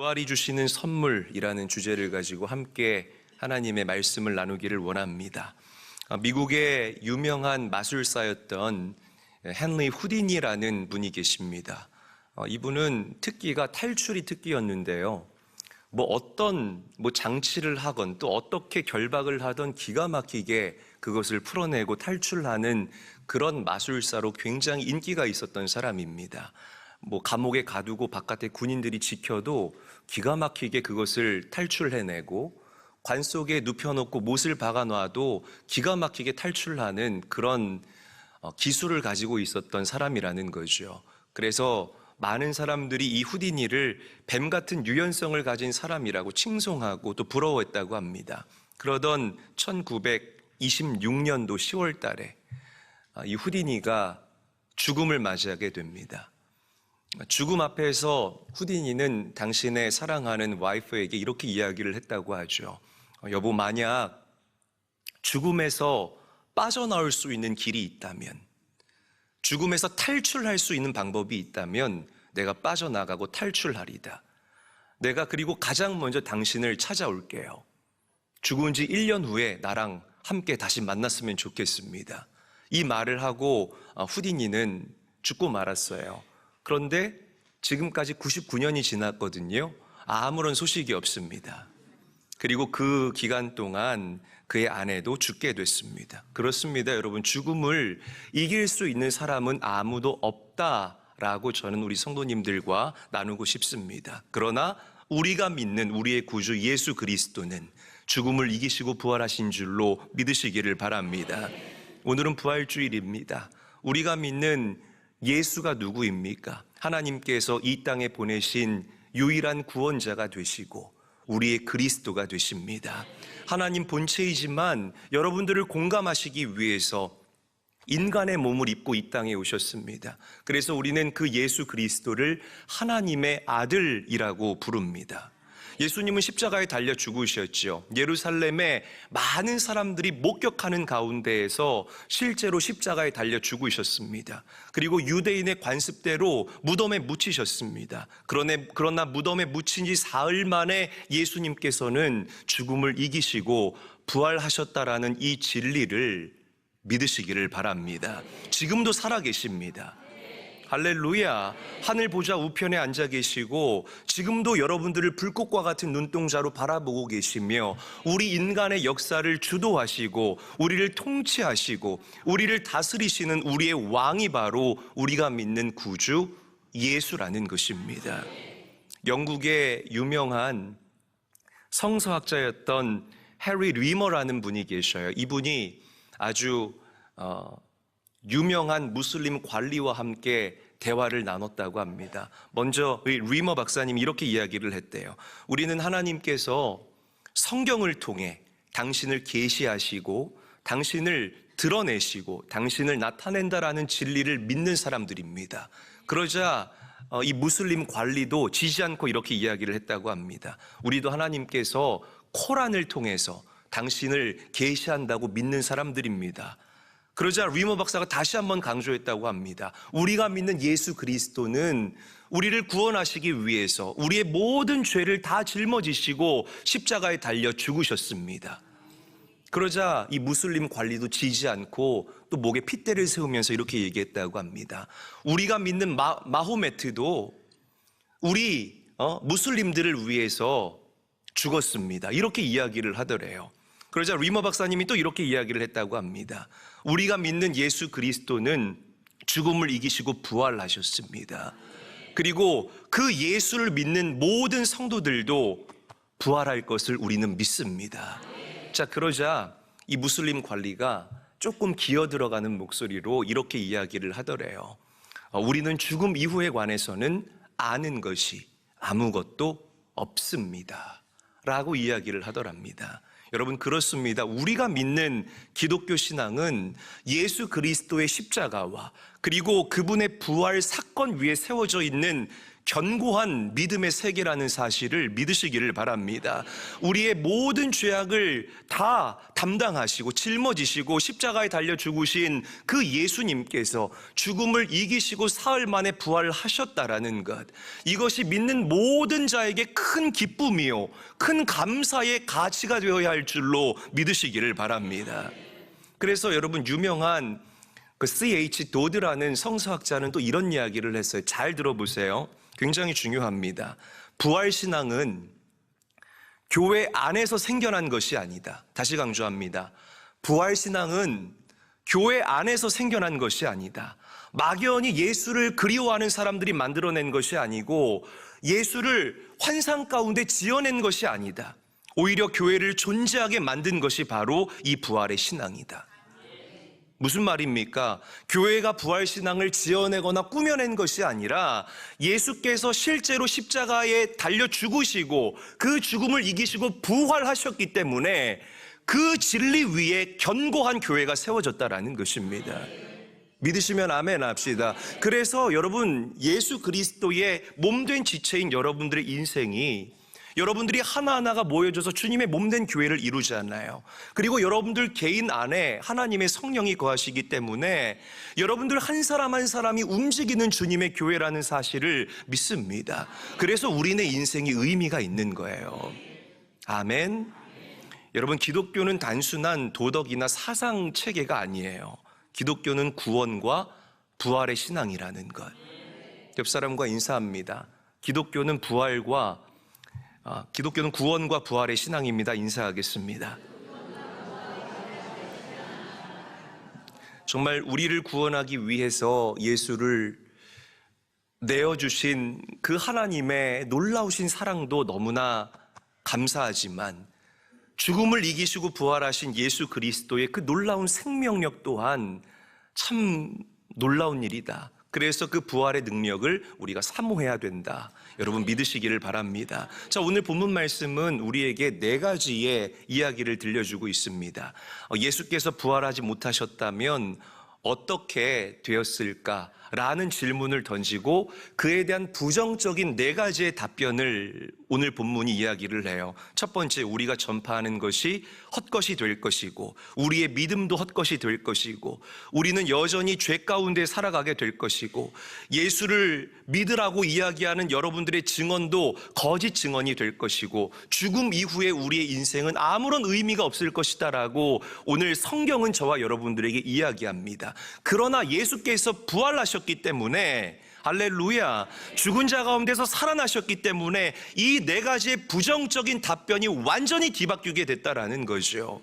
부활이 주시는 선물이라는 주제를 가지고 함께 하나님의 말씀을 나누기를 원합니다. 미국의 유명한 마술사였던 헨리 후디니라는 분이 계십니다. 이분은 특기가 탈출이 특기였는데요. 어떤 장치를 하건 또 어떻게 결박을 하던 기가 막히게 그것을 풀어내고 탈출하는 그런 마술사로 굉장히 인기가 있었던 사람입니다. 감옥에 가두고 바깥에 군인들이 지켜도 기가 막히게 그것을 탈출해내고 관 속에 눕혀놓고 못을 박아놔도 기가 막히게 탈출하는 그런 기술을 가지고 있었던 사람이라는 거죠. 그래서 많은 사람들이 이 후디니를 뱀 같은 유연성을 가진 사람이라고 칭송하고 또 부러워했다고 합니다. 그러던 1926년도 10월 달에 이 후디니가 죽음을 맞이하게 됩니다. 죽음 앞에서 후디니는 당신의 사랑하는 와이프에게 이렇게 이야기를 했다고 하죠. 여보, 만약 죽음에서 빠져나올 수 있는 길이 있다면, 죽음에서 탈출할 수 있는 방법이 있다면 내가 빠져나가고 탈출하리다. 내가 그리고 가장 먼저 당신을 찾아올게요. 죽은 지 1년 후에 나랑 함께 다시 만났으면 좋겠습니다. 이 말을 하고 후디니는 죽고 말았어요. 그런데 지금까지 99년이 지났거든요. 아무런 소식이 없습니다. 그리고 그 기간 동안 그의 아내도 죽게 됐습니다. 그렇습니다, 여러분. 죽음을 이길 수 있는 사람은 아무도 없다라고 저는 우리 성도님들과 나누고 싶습니다. 그러나 우리가 믿는 우리의 구주 예수 그리스도는 죽음을 이기시고 부활하신 줄로 믿으시기를 바랍니다. 오늘은 부활주일입니다. 우리가 믿는 예수가 누구입니까? 하나님께서 이 땅에 보내신 유일한 구원자가 되시고 우리의 그리스도가 되십니다. 하나님 본체이지만 여러분들을 공감하시기 위해서 인간의 몸을 입고 이 땅에 오셨습니다. 그래서 우리는 그 예수 그리스도를 하나님의 아들이라고 부릅니다. 예수님은 십자가에 달려 죽으셨죠. 예루살렘에 많은 사람들이 목격하는 가운데에서 실제로 십자가에 달려 죽으셨습니다. 그리고 유대인의 관습대로 무덤에 묻히셨습니다. 그러나 무덤에 묻힌 지 사흘 만에 예수님께서는 죽음을 이기시고 부활하셨다라는 이 진리를 믿으시기를 바랍니다. 지금도 살아계십니다. 할렐루야. 하늘 보좌 우편에 앉아 계시고 지금도 여러분들을 불꽃과 같은 눈동자로 바라보고 계시며 우리 인간의 역사를 주도하시고 우리를 통치하시고 우리를 다스리시는 우리의 왕이 바로 우리가 믿는 구주 예수라는 것입니다. 영국의 유명한 성서학자였던 해리 리머라는 분이 계셔요. 이분이 아주 유명한 무슬림 관리와 함께 대화를 나눴다고 합니다. 먼저 리머 박사님이 이렇게 이야기를 했대요. 우리는 하나님께서 성경을 통해 당신을 계시하시고 당신을 드러내시고 당신을 나타낸다라는 진리를 믿는 사람들입니다. 그러자 이 무슬림 관리도 지지 않고 이렇게 이야기를 했다고 합니다. 우리도 하나님께서 코란을 통해서 당신을 계시한다고 믿는 사람들입니다. 그러자 리머 박사가 다시 한번 강조했다고 합니다. 우리가 믿는 예수 그리스도는 우리를 구원하시기 위해서 우리의 모든 죄를 다 짊어지시고 십자가에 달려 죽으셨습니다. 그러자 이 무슬림 관리도 지지 않고 또 목에 핏대를 세우면서 이렇게 얘기했다고 합니다. 우리가 믿는 마호메트도 우리 무슬림들을 위해서 죽었습니다. 이렇게 이야기를 하더래요. 그러자 리머 박사님이 또 이렇게 이야기를 했다고 합니다. 우리가 믿는 예수 그리스도는 죽음을 이기시고 부활하셨습니다. 그리고 그 예수를 믿는 모든 성도들도 부활할 것을 우리는 믿습니다. 자, 그러자 이 무슬림 관리가 조금 기어 들어가는 목소리로 이렇게 이야기를 하더래요. 우리는 죽음 이후에 관해서는 아는 것이 아무것도 없습니다. 라고 이야기를 하더랍니다. 여러분, 그렇습니다. 우리가 믿는 기독교 신앙은 예수 그리스도의 십자가와 그리고 그분의 부활 사건 위에 세워져 있는 견고한 믿음의 세계라는 사실을 믿으시기를 바랍니다. 우리의 모든 죄악을 다 담당하시고 짊어지시고 십자가에 달려 죽으신 그 예수님께서 죽음을 이기시고 사흘 만에 부활하셨다라는 것, 이것이 믿는 모든 자에게 큰 기쁨이요 큰 감사의 가치가 되어야 할 줄로 믿으시기를 바랍니다. 그래서 여러분, 유명한 그 C.H. 도드라는 성서학자는 또 이런 이야기를 했어요. 잘 들어보세요. 굉장히 중요합니다. 부활신앙은 교회 안에서 생겨난 것이 아니다. 다시 강조합니다. 부활신앙은 교회 안에서 생겨난 것이 아니다. 막연히 예수를 그리워하는 사람들이 만들어낸 것이 아니고 예수를 환상 가운데 지어낸 것이 아니다. 오히려 교회를 존재하게 만든 것이 바로 이 부활의 신앙이다. 무슨 말입니까? 교회가 부활신앙을 지어내거나 꾸며낸 것이 아니라 예수께서 실제로 십자가에 달려 죽으시고 그 죽음을 이기시고 부활하셨기 때문에 그 진리 위에 견고한 교회가 세워졌다라는 것입니다. 믿으시면 아멘 합시다. 그래서 여러분, 예수 그리스도의 몸된 지체인 여러분들의 인생이, 여러분들이 하나하나가 모여져서 주님의 몸된 교회를 이루지 않나요? 그리고 여러분들 개인 안에 하나님의 성령이 거하시기 때문에 여러분들 한 사람 한 사람이 움직이는 주님의 교회라는 사실을 믿습니다. 그래서 우리의 인생이 의미가 있는 거예요. 아멘. 여러분, 기독교는 단순한 도덕이나 사상 체계가 아니에요. 기독교는 구원과 부활의 신앙이라는 것. 옆 사람과 인사합니다. 기독교는 구원과 부활의 신앙입니다. 인사하겠습니다. 정말 우리를 구원하기 위해서 예수를 내어주신 그 하나님의 놀라우신 사랑도 너무나 감사하지만 죽음을 이기시고 부활하신 예수 그리스도의 그 놀라운 생명력 또한 참 놀라운 일이다. 그래서 그 부활의 능력을 우리가 사모해야 된다. 여러분, 믿으시기를 바랍니다. 자, 오늘 본문 말씀은 우리에게 4가지의 이야기를 들려주고 있습니다. 예수께서 부활하지 못하셨다면 어떻게 되었을까? 라는 질문을 던지고 그에 대한 부정적인 4가지의 답변을 오늘 본문이 이야기를 해요. 첫 번째, 우리가 전파하는 것이 헛것이 될 것이고 우리의 믿음도 헛것이 될 것이고 우리는 여전히 죄 가운데 살아가게 될 것이고 예수를 믿으라고 이야기하는 여러분들의 증언도 거짓 증언이 될 것이고 죽음 이후에 우리의 인생은 아무런 의미가 없을 것이다라고 오늘 성경은 저와 여러분들에게 이야기합니다. 그러나 예수께서 부활하셨기 때문에, 할렐루야, 죽은 자 가운데서 살아나셨기 때문에 이 4가지의 부정적인 답변이 완전히 뒤바뀌게 됐다라는 거죠.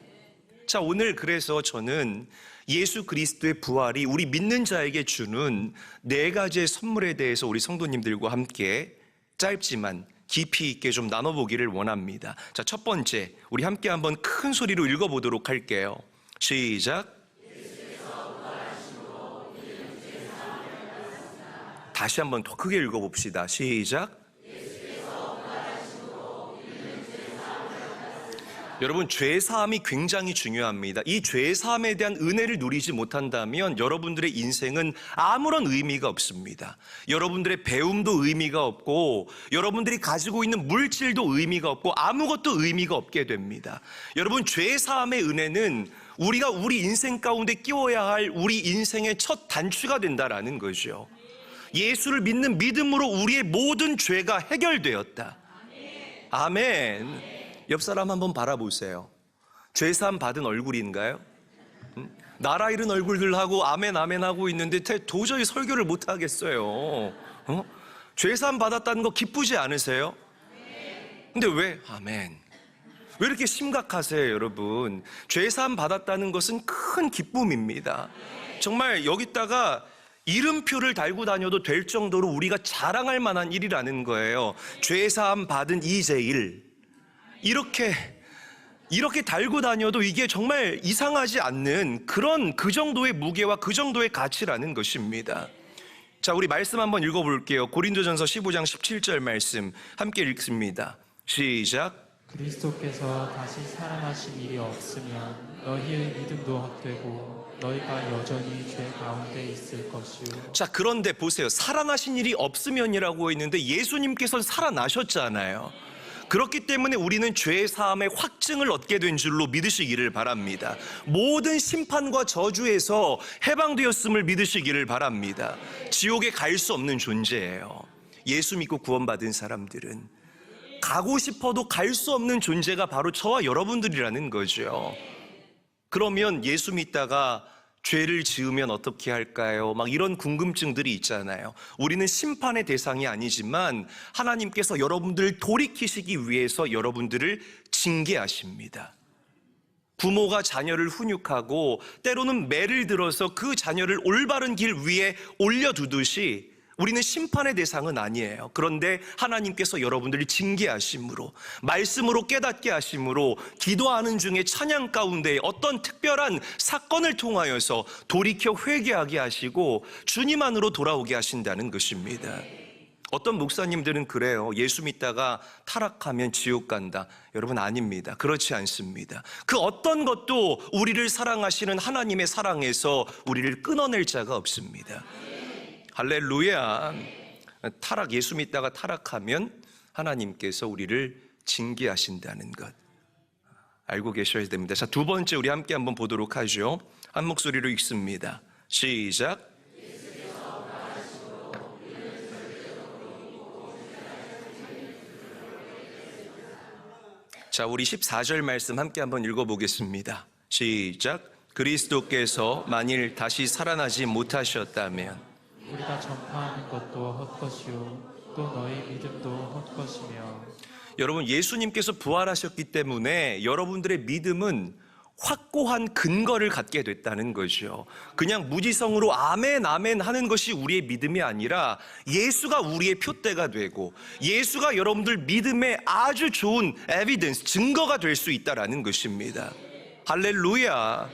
자, 오늘 그래서 저는 예수 그리스도의 부활이 우리 믿는 자에게 주는 4가지의 선물에 대해서 우리 성도님들과 함께 짧지만 깊이 있게 좀 나눠보기를 원합니다. 자, 첫 번째, 우리 함께 한번 큰 소리로 읽어보도록 할게요. 시작. 다시 한번 더 크게 읽어봅시다. 시작. 여러분, 죄사함이 굉장히 중요합니다. 이 죄사함에 대한 은혜를 누리지 못한다면 여러분들의 인생은 아무런 의미가 없습니다. 여러분들의 배움도 의미가 없고 여러분들이 가지고 있는 물질도 의미가 없고 아무것도 의미가 없게 됩니다. 여러분, 죄사함의 은혜는 우리가 우리 인생 가운데 끼워야 할 우리 인생의 첫 단추가 된다라는 거죠. 예수를 믿는 믿음으로 우리의 모든 죄가 해결되었다. 아멘. 옆 사람 한번 바라보세요. 죄사함 받은 얼굴인가요? 나라 잃은 얼굴들하고 아멘 아멘 하고 있는데 도저히 설교를 못 하겠어요. 죄사함 받았다는 거 기쁘지 않으세요? 근데 왜 아멘? 왜 이렇게 심각하세요, 여러분? 죄사함 받았다는 것은 큰 기쁨입니다. 정말 여기다가 이름표를 달고 다녀도 될 정도로 우리가 자랑할 만한 일이라는 거예요. 죄사함 받은 이재일. 이렇게 달고 다녀도 이게 정말 이상하지 않는 그 정도의 무게와 그 정도의 가치라는 것입니다. 자, 우리 말씀 한번 읽어볼게요. 고린도전서 15장 17절 말씀 함께 읽습니다. 시작. 그리스도께서 다시 살아나신 일이 없으면 너희의 믿음도 헛되고 너희가 여전히 죄 가운데 있을 것이요. 자, 그런데 보세요. 살아나신 일이 없으면이라고 했는데 예수님께서는 살아나셨잖아요. 그렇기 때문에 우리는 죄의 사함의 확증을 얻게 된 줄로 믿으시기를 바랍니다. 모든 심판과 저주에서 해방되었음을 믿으시기를 바랍니다. 지옥에 갈 수 없는 존재예요. 예수 믿고 구원받은 사람들은 가고 싶어도 갈 수 없는 존재가 바로 저와 여러분들이라는 거죠. 그러면 예수 믿다가 죄를 지으면 어떻게 할까요? 막 이런 궁금증들이 있잖아요. 우리는 심판의 대상이 아니지만 하나님께서 여러분들을 돌이키시기 위해서 여러분들을 징계하십니다. 부모가 자녀를 훈육하고 때로는 매를 들어서 그 자녀를 올바른 길 위에 올려두듯이 우리는 심판의 대상은 아니에요. 그런데 하나님께서 여러분들을 징계하심으로, 말씀으로 깨닫게 하심으로, 기도하는 중에 찬양 가운데 어떤 특별한 사건을 통하여서 돌이켜 회개하게 하시고 주님 안으로 돌아오게 하신다는 것입니다. 어떤 목사님들은 그래요. 예수 믿다가 타락하면 지옥 간다. 여러분, 아닙니다. 그렇지 않습니다. 그 어떤 것도 우리를 사랑하시는 하나님의 사랑에서 우리를 끊어낼 자가 없습니다. 할렐루야. 예수 믿다가 타락하면 하나님께서 우리를 징계하신다는 것 알고 계셔야 됩니다. 자, 두 번째 우리 함께 한번 보도록 하죠. 한 목소리로 읽습니다. 시작. 자, 우리 14절 말씀 함께 한번 읽어보겠습니다. 시작. 그리스도께서 만일 다시 살아나지 못하셨다면 우리가 전파하는 것도 헛것이요 또 너희 믿음도 헛것이며. 여러분, 예수님께서 부활하셨기 때문에 여러분들의 믿음은 확고한 근거를 갖게 됐다는 거죠. 그냥 무지성으로 아멘 아멘 하는 것이 우리의 믿음이 아니라 예수가 우리의 표대가 되고 예수가 여러분들 믿음의 아주 좋은 에비던스, 증거가 될 수 있다는 것입니다. 할렐루야.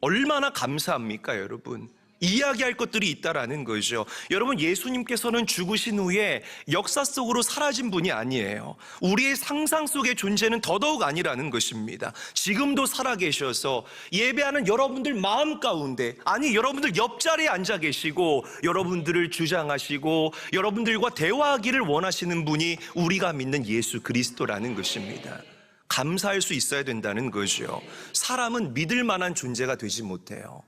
얼마나 감사합니까, 여러분. 이야기할 것들이 있다라는 거죠. 여러분, 예수님께서는 죽으신 후에 역사 속으로 사라진 분이 아니에요. 우리의 상상 속의 존재는 더더욱 아니라는 것입니다. 지금도 살아계셔서 예배하는 여러분들 마음 가운데, 아니 여러분들 옆자리에 앉아 계시고 여러분들을 주장하시고 여러분들과 대화하기를 원하시는 분이 우리가 믿는 예수 그리스도라는 것입니다. 감사할 수 있어야 된다는 거죠. 사람은 믿을 만한 존재가 되지 못해요.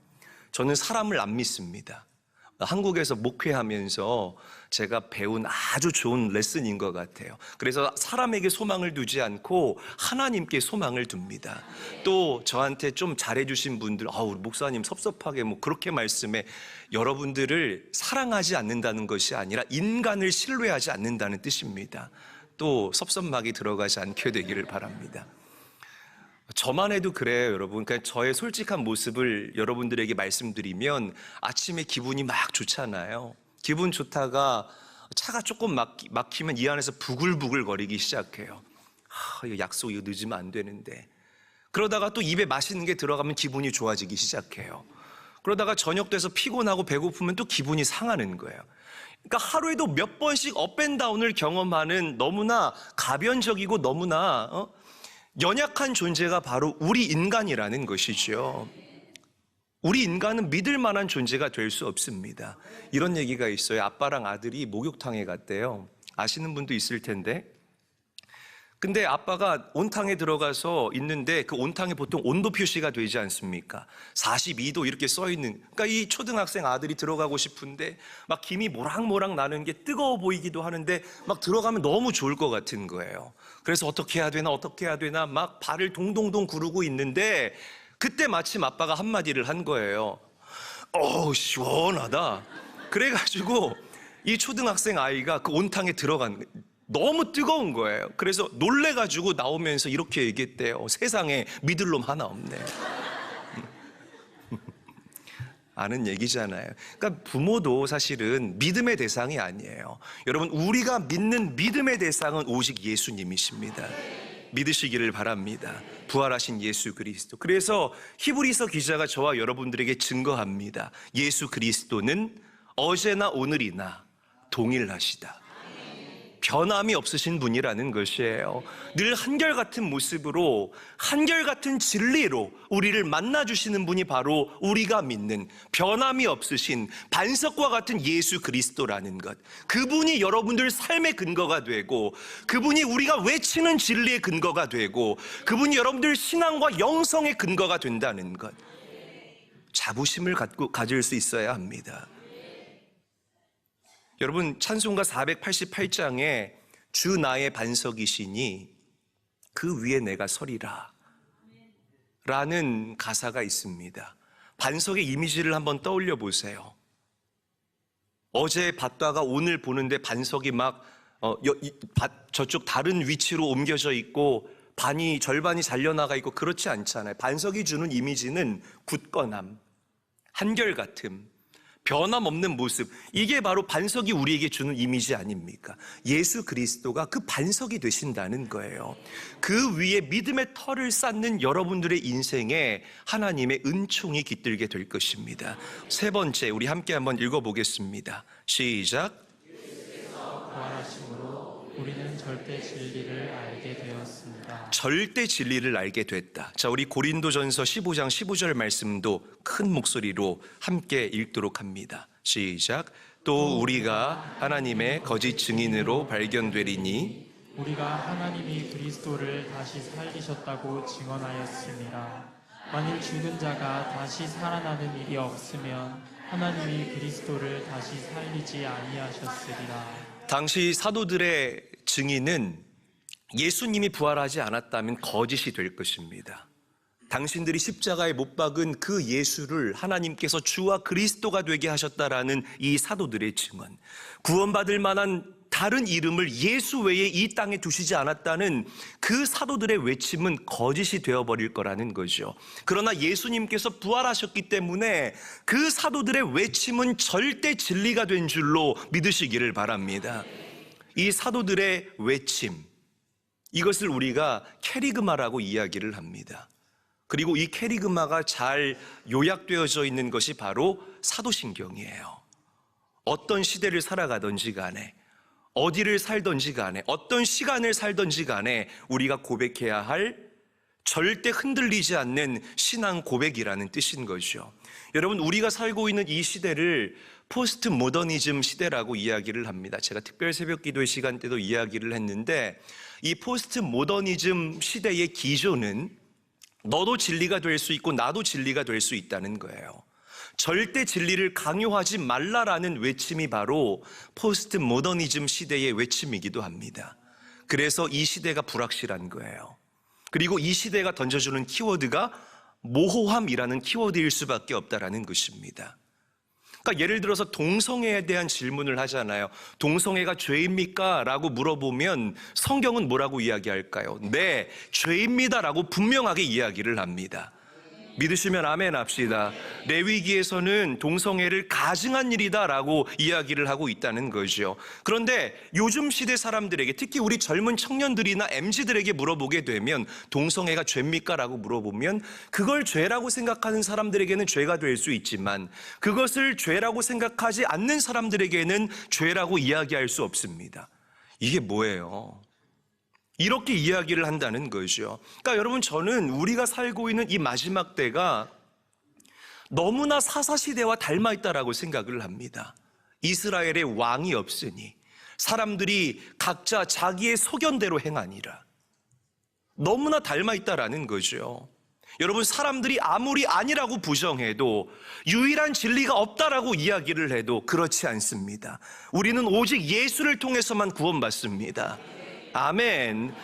저는 사람을 안 믿습니다. 한국에서 목회하면서 제가 배운 아주 좋은 레슨인 것 같아요. 그래서 사람에게 소망을 두지 않고 하나님께 소망을 둡니다. 또 저한테 좀 잘해주신 분들, 우리 목사님 섭섭하게 그렇게 말씀해. 여러분들을 사랑하지 않는다는 것이 아니라 인간을 신뢰하지 않는다는 뜻입니다. 또 섭섭막이 들어가지 않게 되기를 바랍니다. 저만 해도 그래요, 여러분. 그러니까 저의 솔직한 모습을 여러분들에게 말씀드리면 아침에 기분이 막 좋잖아요. 기분 좋다가 차가 조금 막히면 이 안에서 부글부글 거리기 시작해요. 이거 약속 이거 늦으면 안 되는데. 그러다가 또 입에 맛있는 게 들어가면 기분이 좋아지기 시작해요. 그러다가 저녁 돼서 피곤하고 배고프면 또 기분이 상하는 거예요. 그러니까 하루에도 몇 번씩 업앤다운을 경험하는 너무나 가변적이고 너무나 연약한 존재가 바로 우리 인간이라는 것이죠. 우리 인간은 믿을 만한 존재가 될 수 없습니다. 이런 얘기가 있어요. 아빠랑 아들이 목욕탕에 갔대요. 아시는 분도 있을 텐데. 근데 아빠가 온탕에 들어가서 있는데 그 온탕에 보통 온도 표시가 되지 않습니까? 42도 이렇게 써 있는. 그러니까 이 초등학생 아들이 들어가고 싶은데 막 김이 모락모락 나는 게 뜨거워 보이기도 하는데 막 들어가면 너무 좋을 것 같은 거예요. 그래서 어떻게 해야 되나 막 발을 동동동 구르고 있는데 그때 마침 아빠가 한마디를 한 거예요. 시원하다. 그래가지고 이 초등학생 아이가 그 온탕에 들어간 너무 뜨거운 거예요. 그래서 놀래가지고 나오면서 이렇게 얘기했대요. 세상에 믿을 놈 하나 없네. 아는 얘기잖아요. 그러니까 부모도 사실은 믿음의 대상이 아니에요. 여러분, 우리가 믿는 믿음의 대상은 오직 예수님이십니다. 믿으시기를 바랍니다. 부활하신 예수 그리스도. 그래서 히브리서 기자가 저와 여러분들에게 증거합니다. 예수 그리스도는 어제나 오늘이나 동일하시다. 변함이 없으신 분이라는 것이에요. 늘 한결같은 모습으로 한결같은 진리로 우리를 만나주시는 분이 바로 우리가 믿는 변함이 없으신 반석과 같은 예수 그리스도라는 것. 그분이 여러분들 삶의 근거가 되고, 그분이 우리가 외치는 진리의 근거가 되고, 그분이 여러분들 신앙과 영성의 근거가 된다는 것. 자부심을 가질 수 있어야 합니다. 여러분, 찬송가 488장에 주 나의 반석이시니 그 위에 내가 서리라 라는 가사가 있습니다. 반석의 이미지를 한번 떠올려 보세요. 어제 봤다가 오늘 보는데 반석이 막 저쪽 다른 위치로 옮겨져 있고 절반이 잘려나가 있고 그렇지 않잖아요. 반석이 주는 이미지는 굳건함, 한결같음, 변함없는 모습, 이게 바로 반석이 우리에게 주는 이미지 아닙니까? 예수 그리스도가 그 반석이 되신다는 거예요. 그 위에 믿음의 털을 쌓는 여러분들의 인생에 하나님의 은총이 깃들게 될 것입니다. 세 번째, 우리 함께 한번 읽어보겠습니다. 시작. 부활하심으로 우리는 절대 진리를 알게 되었습니다. 절대 진리를 알게 됐다. 자, 우리 고린도전서 15장 15절 말씀도 큰 목소리로 함께 읽도록 합니다. 시작. 또 우리가 하나님의 거짓 증인으로 발견되리니 우리가 하나님이 그리스도를 다시 살리셨다고 증언하였습니다. 만일 죽은 자가 다시 살아나는 일이 없으면 하나님이 그리스도를 다시 살리지 아니하셨으리라. 당시 사도들의 증인은 예수님이 부활하지 않았다면 거짓이 될 것입니다. 당신들이 십자가에 못 박은 그 예수를 하나님께서 주와 그리스도가 되게 하셨다라는 이 사도들의 증언, 구원받을 만한 다른 이름을 예수 외에 이 땅에 두시지 않았다는 그 사도들의 외침은 거짓이 되어버릴 거라는 거죠. 그러나 예수님께서 부활하셨기 때문에 그 사도들의 외침은 절대 진리가 된 줄로 믿으시기를 바랍니다. 이 사도들의 외침, 이것을 우리가 캐리그마라고 이야기를 합니다. 그리고 이 캐리그마가 잘 요약되어져 있는 것이 바로 사도신경이에요. 어떤 시대를 살아가든지 간에, 어디를 살든지 간에, 어떤 시간을 살든지 간에 우리가 고백해야 할 절대 흔들리지 않는 신앙 고백이라는 뜻인 거죠. 여러분, 우리가 살고 있는 이 시대를 포스트 모더니즘 시대라고 이야기를 합니다. 제가 특별 새벽 기도의 시간 때도 이야기를 했는데, 이 포스트 모더니즘 시대의 기조는 너도 진리가 될 수 있고 나도 진리가 될 수 있다는 거예요. 절대 진리를 강요하지 말라라는 외침이 바로 포스트 모더니즘 시대의 외침이기도 합니다. 그래서 이 시대가 불확실한 거예요. 그리고 이 시대가 던져주는 키워드가 모호함이라는 키워드일 수밖에 없다라는 것입니다. 그러니까 예를 들어서 동성애에 대한 질문을 하잖아요. 동성애가 죄입니까? 라고 물어보면 성경은 뭐라고 이야기할까요? 네, 죄입니다 라고 분명하게 이야기를 합니다. 믿으시면 아멘 합시다. 레위기에서는 동성애를 가증한 일이다라고 이야기를 하고 있다는 거죠. 그런데 요즘 시대 사람들에게, 특히 우리 젊은 청년들이나 MZ들에게 물어보게 되면 동성애가 죄입니까? 라고 물어보면 그걸 죄라고 생각하는 사람들에게는 죄가 될 수 있지만 그것을 죄라고 생각하지 않는 사람들에게는 죄라고 이야기할 수 없습니다. 이게 뭐예요? 이렇게 이야기를 한다는 거죠. 그러니까 여러분, 저는 우리가 살고 있는 이 마지막 때가 너무나 사사시대와 닮아있다라고 생각을 합니다. 이스라엘의 왕이 없으니 사람들이 각자 자기의 소견대로 행하니라. 너무나 닮아있다라는 거죠. 여러분, 사람들이 아무리 아니라고 부정해도, 유일한 진리가 없다라고 이야기를 해도 그렇지 않습니다. 우리는 오직 예수를 통해서만 구원받습니다. 아멘.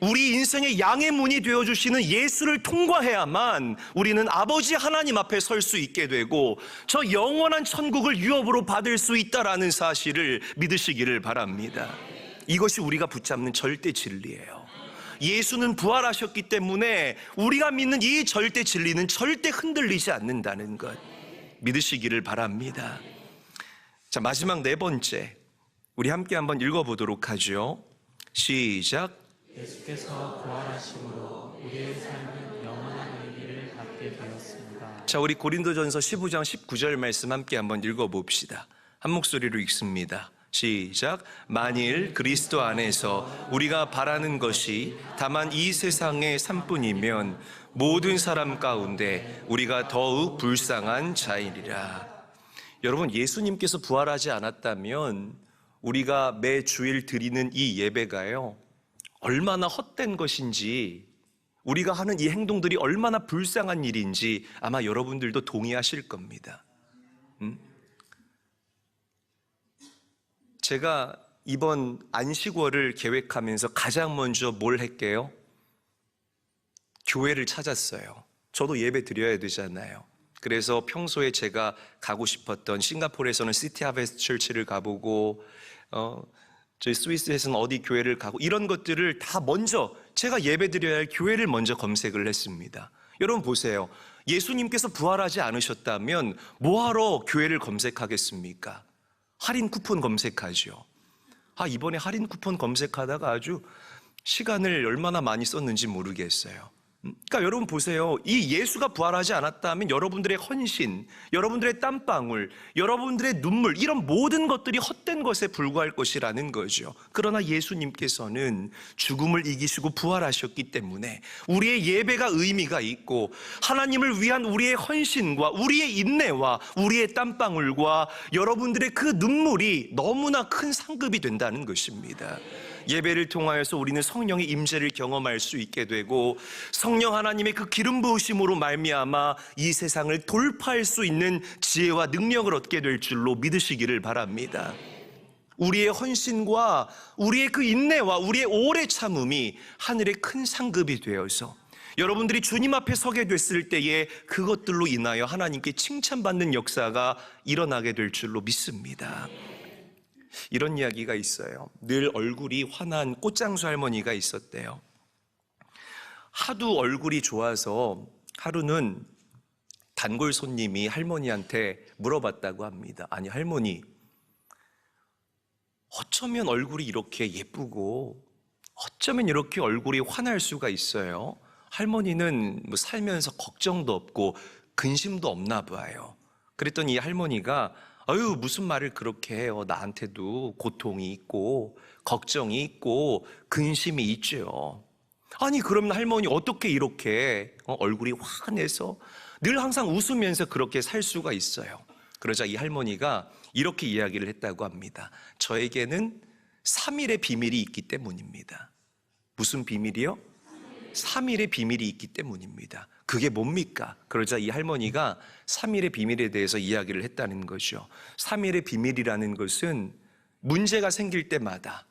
우리 인생의 양의 문이 되어주시는 예수를 통과해야만 우리는 아버지 하나님 앞에 설 수 있게 되고 저 영원한 천국을 유업으로 받을 수 있다라는 사실을 믿으시기를 바랍니다. 이것이 우리가 붙잡는 절대 진리예요. 예수는 부활하셨기 때문에 우리가 믿는 이 절대 진리는 절대 흔들리지 않는다는 것 믿으시기를 바랍니다. 자, 마지막 네 번째, 우리 함께 한번 읽어보도록 하죠. 시작. 예수께서 부활하심으로 우리의 삶은 영원한 의미를 갖게 되었습니다. 자, 우리 고린도전서 15장 19절 말씀 함께 한번 읽어봅시다. 한 목소리로 읽습니다. 시작. 만일 그리스도 안에서 우리가 바라는 것이 다만 이 세상의 삶뿐이면 모든 사람 가운데 우리가 더욱 불쌍한 자이리라. 여러분, 예수님께서 부활하지 않았다면 우리가 매 주일 드리는 이 예배가요, 얼마나 헛된 것인지, 우리가 하는 이 행동들이 얼마나 불쌍한 일인지 아마 여러분들도 동의하실 겁니다. 제가 이번 안식월을 계획하면서 가장 먼저 뭘 했게요? 교회를 찾았어요. 저도 예배 드려야 되잖아요. 그래서 평소에 제가 가고 싶었던, 싱가포르에서는 시티 하베스트 처치를 가보고, 저희 스위스에서는 어디 교회를 가고, 이런 것들을 다 먼저 제가 예배 드려야 할 교회를 먼저 검색을 했습니다. 여러분 보세요. 예수님께서 부활하지 않으셨다면 뭐하러 교회를 검색하겠습니까? 할인 쿠폰 검색하죠. 이번에 할인 쿠폰 검색하다가 아주 시간을 얼마나 많이 썼는지 모르겠어요. 그러니까 여러분 보세요. 이 예수가 부활하지 않았다면 여러분들의 헌신, 여러분들의 땀방울, 여러분들의 눈물, 이런 모든 것들이 헛된 것에 불과할 것이라는 거죠. 그러나 예수님께서는 죽음을 이기시고 부활하셨기 때문에 우리의 예배가 의미가 있고, 하나님을 위한 우리의 헌신과 우리의 인내와 우리의 땀방울과 여러분들의 그 눈물이 너무나 큰 상급이 된다는 것입니다. 예배를 통하여서 우리는 성령의 임재를 경험할 수 있게 되고, 성령 하나님의 그 기름 부으심으로 말미암아 이 세상을 돌파할 수 있는 지혜와 능력을 얻게 될 줄로 믿으시기를 바랍니다. 우리의 헌신과 우리의 그 인내와 우리의 오래 참음이 하늘의 큰 상급이 되어서 여러분들이 주님 앞에 서게 됐을 때에 그것들로 인하여 하나님께 칭찬받는 역사가 일어나게 될 줄로 믿습니다. 이런 이야기가 있어요. 늘 얼굴이 환한 꽃장수 할머니가 있었대요. 하도 얼굴이 좋아서 하루는 단골 손님이 할머니한테 물어봤다고 합니다. 아니 할머니, 어쩌면 얼굴이 이렇게 예쁘고 어쩌면 이렇게 얼굴이 환할 수가 있어요? 할머니는 뭐 살면서 걱정도 없고 근심도 없나 봐요. 그랬더니 이 할머니가 무슨 말을 그렇게 해요. 나한테도 고통이 있고 걱정이 있고 근심이 있죠. 아니 그러면 할머니 어떻게 이렇게 얼굴이 환해서 늘 항상 웃으면서 그렇게 살 수가 있어요? 그러자 이 할머니가 이렇게 이야기를 했다고 합니다. 저에게는 3일의 비밀이 있기 때문입니다. 무슨 비밀이요? 3일의 비밀이 있기 때문입니다. 그게 뭡니까? 그러자 이 할머니가 3일의 비밀에 대해서 이야기를 했다는 거죠. 3일의 비밀이라는 것은 문제가 생길 때마다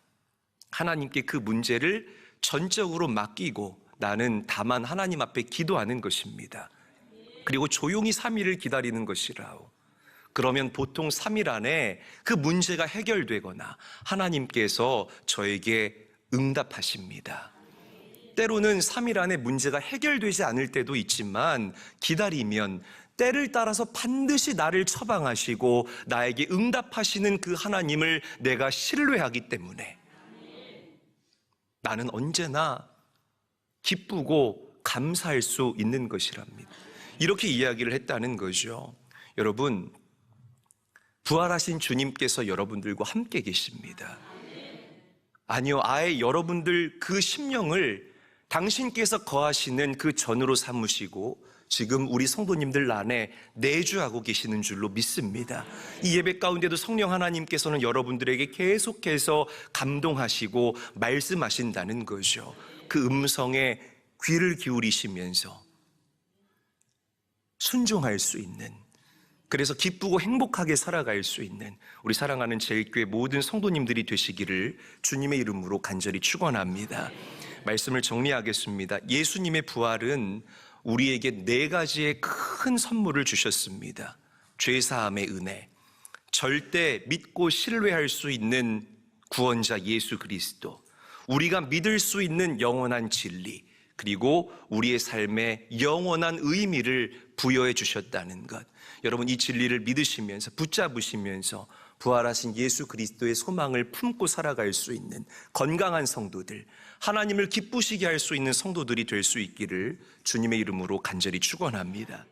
하나님께 그 문제를 전적으로 맡기고 나는 다만 하나님 앞에 기도하는 것입니다. 그리고 조용히 3일을 기다리는 것이라오. 그러면 보통 3일 안에 그 문제가 해결되거나 하나님께서 저에게 응답하십니다. 때로는 3일 안에 문제가 해결되지 않을 때도 있지만 기다리면 때를 따라서 반드시 나를 처방하시고 나에게 응답하시는 그 하나님을 내가 신뢰하기 때문에 나는 언제나 기쁘고 감사할 수 있는 것이랍니다. 이렇게 이야기를 했다는 거죠. 여러분, 부활하신 주님께서 여러분들과 함께 계십니다. 아니요, 아예 여러분들 그 심령을 당신께서 거하시는 그 전으로 삼으시고 지금 우리 성도님들 안에 내주하고 계시는 줄로 믿습니다. 이 예배 가운데도 성령 하나님께서는 여러분들에게 계속해서 감동하시고 말씀하신다는 거죠. 그 음성에 귀를 기울이시면서 순종할 수 있는, 그래서 기쁘고 행복하게 살아갈 수 있는 우리 사랑하는 제일교회 모든 성도님들이 되시기를 주님의 이름으로 간절히 축원합니다. 말씀을 정리하겠습니다. 예수님의 부활은 우리에게 4가지의 큰 선물을 주셨습니다. 죄사함의 은혜, 절대 믿고 신뢰할 수 있는 구원자 예수 그리스도, 우리가 믿을 수 있는 영원한 진리, 그리고 우리의 삶에 영원한 의미를 부여해 주셨다는 것. 여러분, 이 진리를 믿으시면서 붙잡으시면서 부활하신 예수 그리스도의 소망을 품고 살아갈 수 있는 건강한 성도들, 하나님을 기쁘시게 할 수 있는 성도들이 될 수 있기를 주님의 이름으로 간절히 축원합니다.